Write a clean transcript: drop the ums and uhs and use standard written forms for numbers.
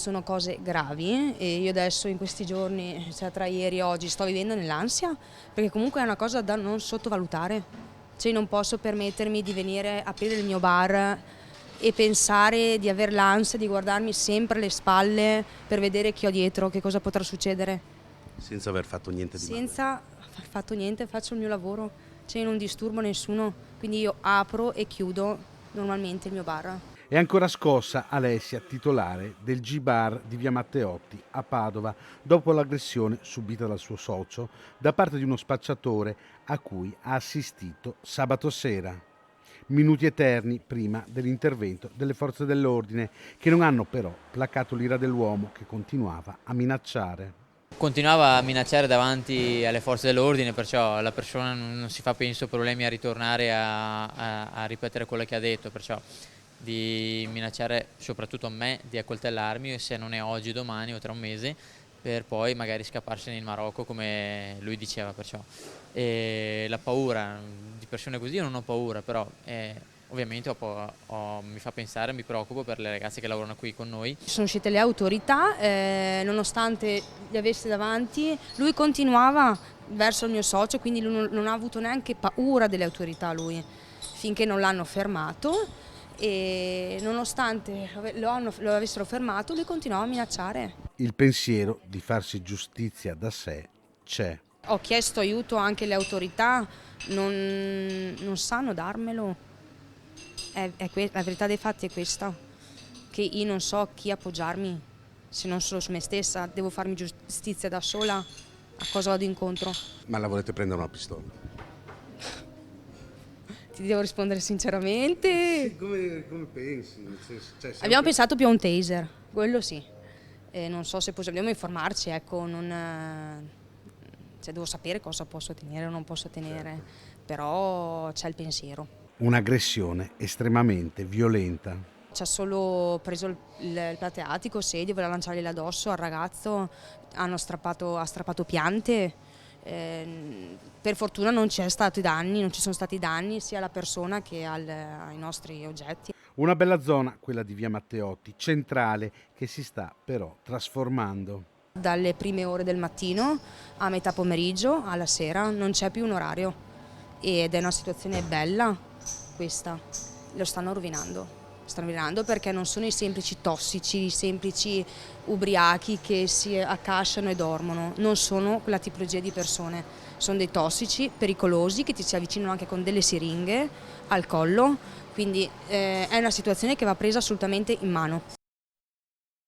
Sono cose gravi e io adesso in questi giorni, cioè tra ieri e oggi, sto vivendo nell'ansia, perché comunque è una cosa da non sottovalutare. Cioè non posso permettermi di venire a aprire il mio bar e pensare di avere l'ansia di guardarmi sempre alle spalle per vedere chi ho dietro, che cosa potrà succedere. Senza aver fatto niente di male. Senza aver fatto niente, faccio il mio lavoro, cioè non disturbo nessuno, quindi io apro e chiudo normalmente il mio bar. È ancora scossa Alessia, titolare del G-Bar di Via Matteotti a Padova, dopo l'aggressione subita dal suo socio da parte di uno spacciatore a cui ha assistito sabato sera. Minuti eterni prima dell'intervento delle forze dell'ordine, che non hanno però placato l'ira dell'uomo che continuava a minacciare. Continuava a minacciare davanti alle forze dell'ordine, perciò la persona non si fa, penso, problemi a ritornare a ripetere quello che ha detto, perciò di minacciare soprattutto a me di accoltellarmi, se non è oggi, domani o tra un mese, per poi magari scapparsene in Marocco come lui diceva. Perciò e la paura di persone così, io non ho paura, però ovviamente mi fa pensare, mi preoccupo per le ragazze che lavorano qui con noi. Sono uscite le autorità, nonostante li avesse davanti, lui continuava verso il mio socio, quindi lui non ha avuto neanche paura delle autorità lui, finché non l'hanno fermato e nonostante lo avessero fermato lui continuava a minacciare. Il pensiero di farsi giustizia da sé c'è. Ho chiesto aiuto anche alle autorità, non sanno darmelo. La verità dei fatti è questa, che io non so chi appoggiarmi, se non solo su me stessa, devo farmi giustizia da sola, a cosa vado incontro? Ma la volete prendere una pistola? Ti devo rispondere sinceramente. Come pensi? Abbiamo pensato più a un taser, quello sì. Non so se dobbiamo informarci, ecco, devo sapere cosa posso tenere o non posso tenere, però c'è il pensiero. Un'aggressione estremamente violenta. Ci ha solo preso il plateatico, sedia, voleva lanciargliela addosso al ragazzo, ha strappato piante. Per fortuna non ci sono stati danni sia alla persona che ai nostri oggetti. Una bella zona, quella di Via Matteotti, centrale, che si sta però trasformando. Dalle prime ore del mattino a metà pomeriggio alla sera non c'è più un orario ed è una situazione bella questa, lo stanno rovinando perché non sono i semplici tossici, i semplici ubriachi che si accasciano e dormono, non sono quella tipologia di persone, sono dei tossici pericolosi che ti si avvicinano anche con delle siringhe al collo, quindi è una situazione che va presa assolutamente in mano.